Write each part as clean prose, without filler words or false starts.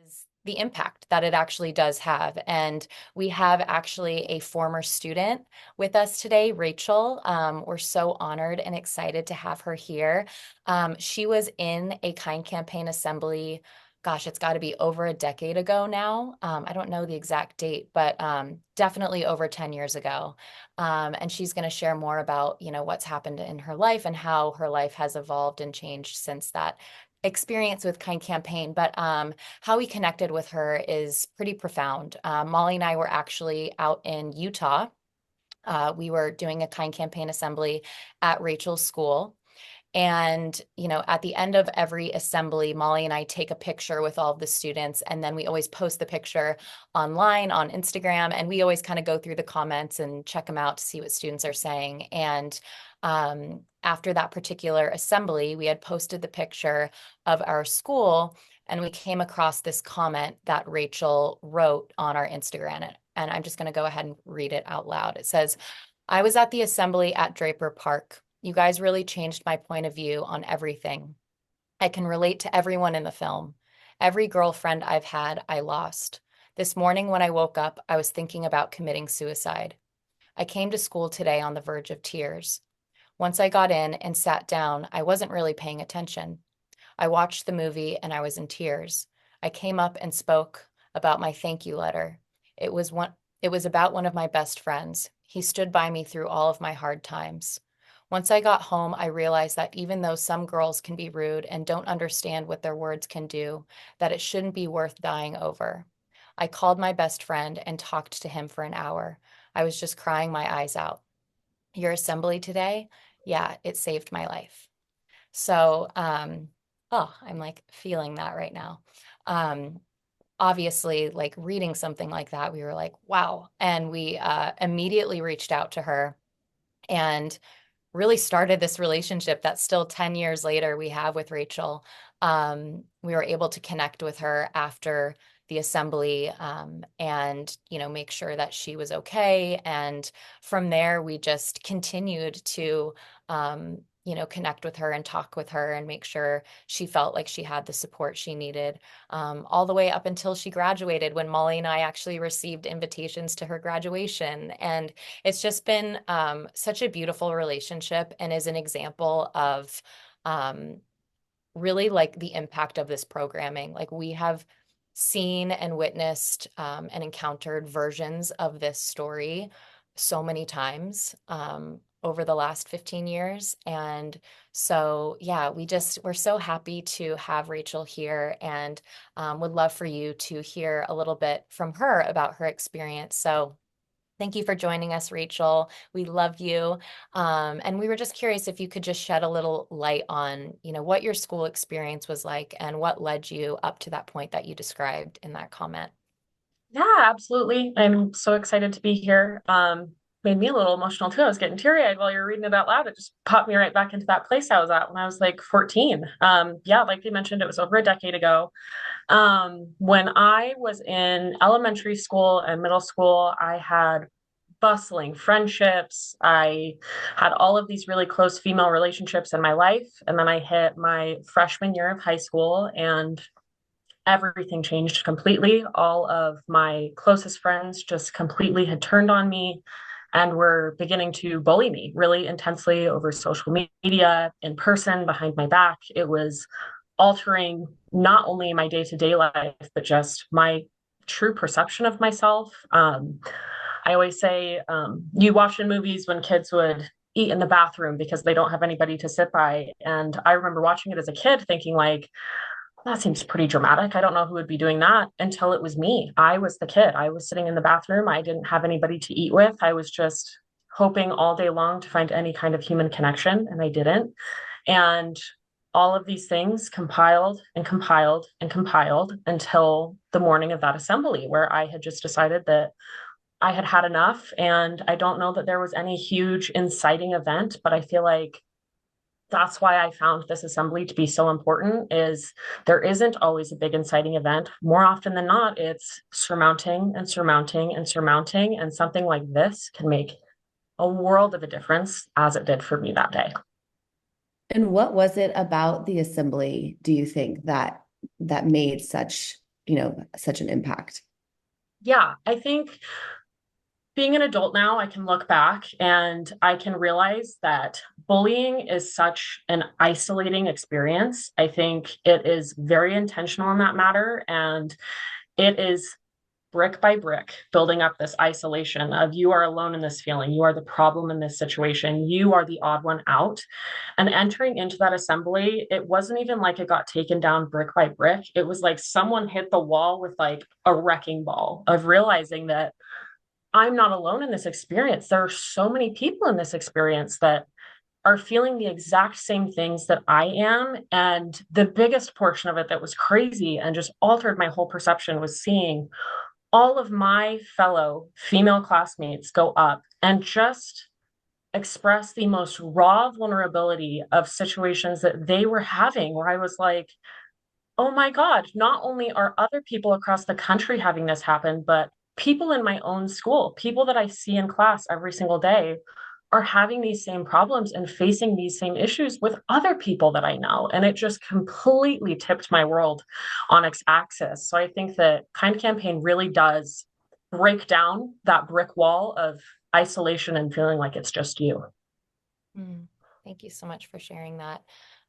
is the impact that it actually does have. And we have actually a former student with us today, Rachel. We're so honored and excited to have her here. She was in a Kind Campaign assembly. Gosh, it's got to be over a decade ago now. I don't know the exact date, but definitely over 10 years ago. And she's going to share more about, what's happened in her life and how her life has evolved and changed since that experience with Kind Campaign. But how we connected with her is pretty profound. Molly and I were actually out in Utah. We were doing a Kind Campaign assembly at Rachel's school. And, at the end of every assembly, Molly and I take a picture with all of the students, and then we always post the picture online on Instagram. And we always kind of go through the comments and check them out to see what students are saying. And after that particular assembly, we had posted the picture of our school, and we came across this comment that Rachel wrote on our Instagram. And I'm just going to go ahead and read it out loud. It says, "I was at the assembly at Draper Park. You guys really changed my point of view on everything. I can relate to everyone in the film. Every girlfriend I've had, I lost. This morning when I woke up, I was thinking about committing suicide. I came to school today on the verge of tears. Once I got in and sat down, I wasn't really paying attention. I watched the movie and I was in tears. I came up and spoke about my thank you letter. It was about one of my best friends. He stood by me through all of my hard times. Once I got home, I realized that even though some girls can be rude and don't understand what their words can do, that it shouldn't be worth dying over. I called my best friend and talked to him for an hour. I was just crying my eyes out. Your assembly today? Yeah, it saved my life." So, I'm like feeling that right now. Um, Obviously, like reading something like that, we were like, wow. And we immediately reached out to her and really started this relationship that still 10 years later we have with Rachel. We were able to connect with her after the assembly, and make sure that she was okay. And from there, we just continued to connect with her and talk with her and make sure she felt like she had the support she needed, all the way up until she graduated, when Molly and I actually received invitations to her graduation. And it's just been such a beautiful relationship, and is an example of um, really like the impact of this programming. Like, we have seen and witnessed and encountered versions of this story so many times over the last 15 years. And so, yeah, we're so happy to have Rachel here, and would love for you to hear a little bit from her about her experience. So thank you for joining us, Rachel. We love you. And we were just curious if you could just shed a little light on, what your school experience was like and what led you up to that point that you described in that comment. Yeah, absolutely. I'm so excited to be here. Made me a little emotional too. I was getting teary-eyed while you were reading it out loud. It just popped me right back into that place I was at when I was like 14. Yeah, like you mentioned, it was over a decade ago. When I was in elementary school and middle school, I had bustling friendships. I had all of these really close female relationships in my life. And then I hit my freshman year of high school and everything changed completely. All of my closest friends just completely had turned on me and were beginning to bully me really intensely over social media, in person, behind my back. It was altering not only my day to day life, but just my true perception of myself. I always say, you watch in movies when kids would eat in the bathroom because they don't have anybody to sit by. And I remember watching it as a kid thinking, like, that seems pretty dramatic. I don't know who would be doing that, until it was me. I was the kid. I was sitting in the bathroom. I didn't have anybody to eat with. I was just hoping all day long to find any kind of human connection, and I didn't. And all of these things compiled and compiled and compiled until the morning of that assembly, where I had just decided that I had had enough. And I don't know that there was any huge inciting event, but I feel like that's why I found this assembly to be so important. Is there isn't always a big inciting event. More often than not, it's surmounting and surmounting and surmounting. And something like this can make a world of a difference, as it did for me that day. And what was it about the assembly, do you think, that made such such an impact? Yeah, I think being an adult now, I can look back and I can realize that bullying is such an isolating experience. I think it is very intentional in that matter. And it is brick by brick building up this isolation of you are alone in this feeling. You are the problem in this situation. You are the odd one out. And entering into that assembly, it wasn't even like it got taken down brick by brick. It was like someone hit the wall with like a wrecking ball of realizing that I'm not alone in this experience. There are so many people in this experience that are feeling the exact same things that I am. And the biggest portion of it that was crazy and just altered my whole perception was seeing all of my fellow female classmates go up and just express the most raw vulnerability of situations that they were having, where I was like, oh my God, not only are other people across the country having this happen, but people in my own school, people that I see in class every single day, are having these same problems and facing these same issues with other people that I know. And it just completely tipped my world on its axis. So I think that Kind Campaign really does break down that brick wall of isolation and feeling like it's just you. Mm, thank you so much for sharing that.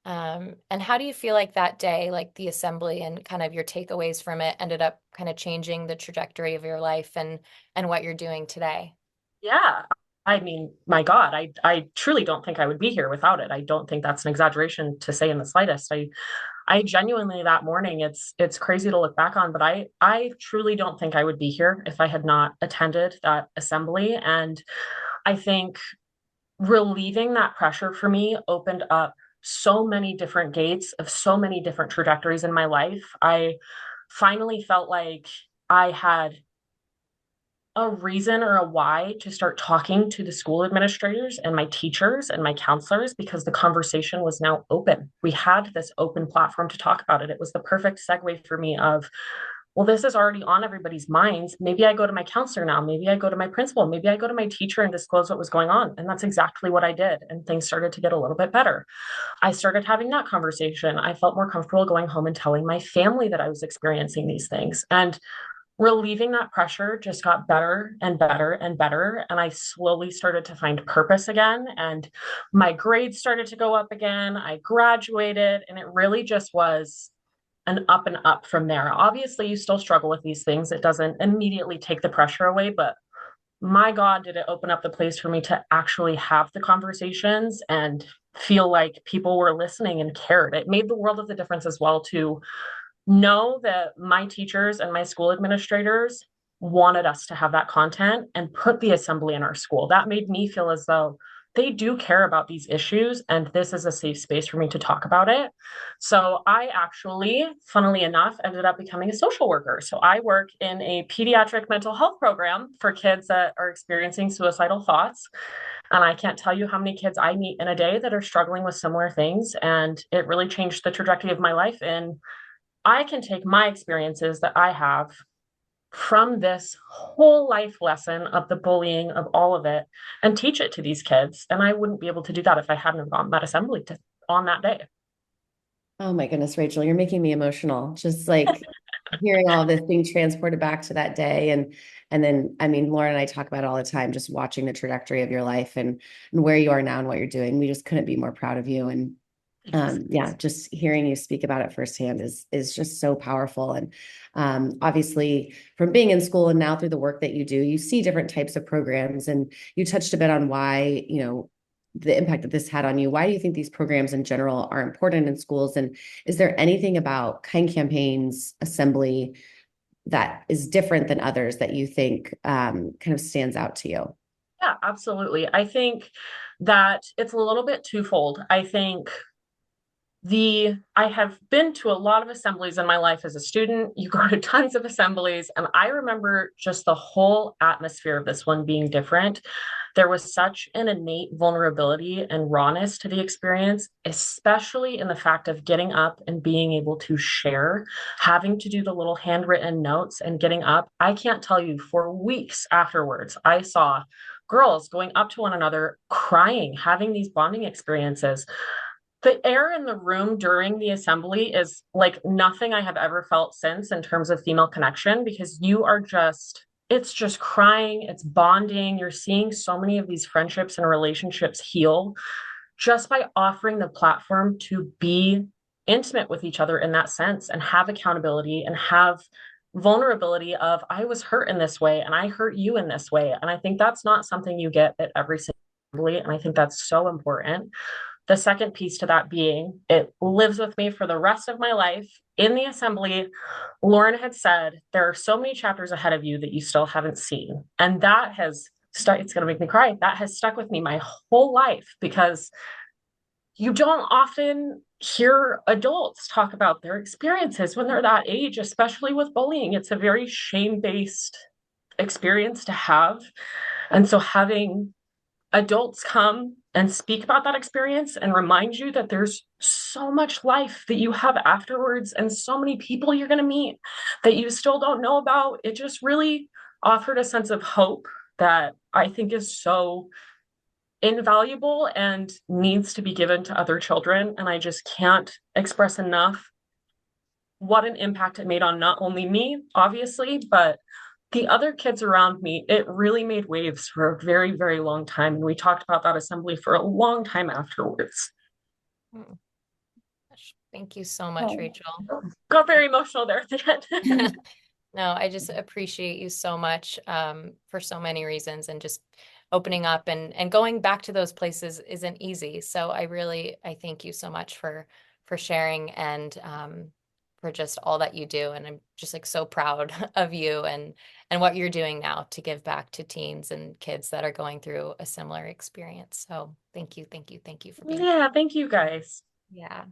And how do you feel like that day, like the assembly and kind of your takeaways from it ended up kind of changing the trajectory of your life and what you're doing today? Yeah. I mean, my God, I truly don't think I would be here without it. I don't think that's an exaggeration to say in the slightest. I genuinely that morning, it's crazy to look back on, but I truly don't think I would be here if I had not attended that assembly. And I think relieving that pressure for me opened up so many different gates of so many different trajectories in my life. I finally felt like I had a reason or a why to start talking to the school administrators and my teachers and my counselors because the conversation was now open. We had this open platform to talk about it. It was the perfect segue for me of, well, this is already on everybody's minds. Maybe I go to my counselor now. Maybe I go to my principal. Maybe I go to my teacher and disclose what was going on. And that's exactly what I did. And things started to get a little bit better. I started having that conversation. I felt more comfortable going home and telling my family that I was experiencing these things. And relieving that pressure just got better and better and better. And I slowly started to find purpose again. And my grades started to go up again. I graduated, and it really just was an up and up from there. Obviously, you still struggle with these things. It doesn't immediately take the pressure away, but my God, did it open up the place for me to actually have the conversations and feel like people were listening and cared. It made the world of the difference as well to know that my teachers and my school administrators wanted us to have that content and put the assembly in our school. That made me feel as though they do care about these issues and this is a safe space for me to talk about it. So I actually, funnily enough, ended up becoming a social worker. So I work in a pediatric mental health program for kids that are experiencing suicidal thoughts. And I can't tell you how many kids I meet in a day that are struggling with similar things. And it really changed the trajectory of my life in I can take my experiences that I have from this whole life lesson of the bullying of all of it and teach it to these kids. And I wouldn't be able to do that if I hadn't gone that assembly on that day. Oh my goodness, Rachel, you're making me emotional. Just like hearing all this being transported back to that day. And then, I mean, Lauren and I talk about it all the time, just watching the trajectory of your life and where you are now and what you're doing. We just couldn't be more proud of you. And yeah, just hearing you speak about it firsthand is just so powerful. And obviously, from being in school and now through the work that you do, you see different types of programs, and you touched a bit on why, the impact that this had on you. Why do you think these programs in general are important in schools? And is there anything about Kind Campaign's assembly that is different than others that you think kind of stands out to you? Yeah, absolutely. I think that it's a little bit twofold. I think I have been to a lot of assemblies in my life as a student. You go to tons of assemblies, and I remember just the whole atmosphere of this one being different. There was such an innate vulnerability and rawness to the experience, especially in the fact of getting up and being able to share, having to do the little handwritten notes and getting up. I can't tell you, for weeks afterwards, I saw girls going up to one another, crying, having these bonding experiences. the air in the room during the assembly is like nothing I have ever felt since in terms of female connection, because you are just, it's just crying, it's bonding. You're seeing so many of these friendships and relationships heal just by offering the platform to be intimate with each other in that sense and have accountability and have vulnerability of I was hurt in this way and I hurt you in this way. And I think that's not something you get at every single assembly. And I think that's so important. The second piece to that being, it lives with me for the rest of my life. In the assembly, Lauren had said, there are so many chapters ahead of you that you still haven't seen. And that has stuck, it's going to make me cry. That has stuck with me my whole life, because you don't often hear adults talk about their experiences when they're that age, especially with bullying. It's a very shame-based experience to have. And so having adults come and speak about that experience and remind you that there's so much life that you have afterwards and so many people you're going to meet that you still don't know about, it just really offered a sense of hope that I think is so invaluable and needs to be given to other children. And I just can't express enough what an impact it made on not only me, obviously, but the other kids around me. It really made waves for a very, very long time. And we talked about that assembly for a long time afterwards. Mm. Thank you so much, Oh. Rachel. Got very emotional there at the end. No, I just appreciate you so much for so many reasons, and just opening up and going back to those places isn't easy. So I thank you so much for sharing and for just all that you do. And I'm just like so proud of you and what you're doing now to give back to teens and kids that are going through a similar experience. So thank you for being Yeah, thank you guys. yeah.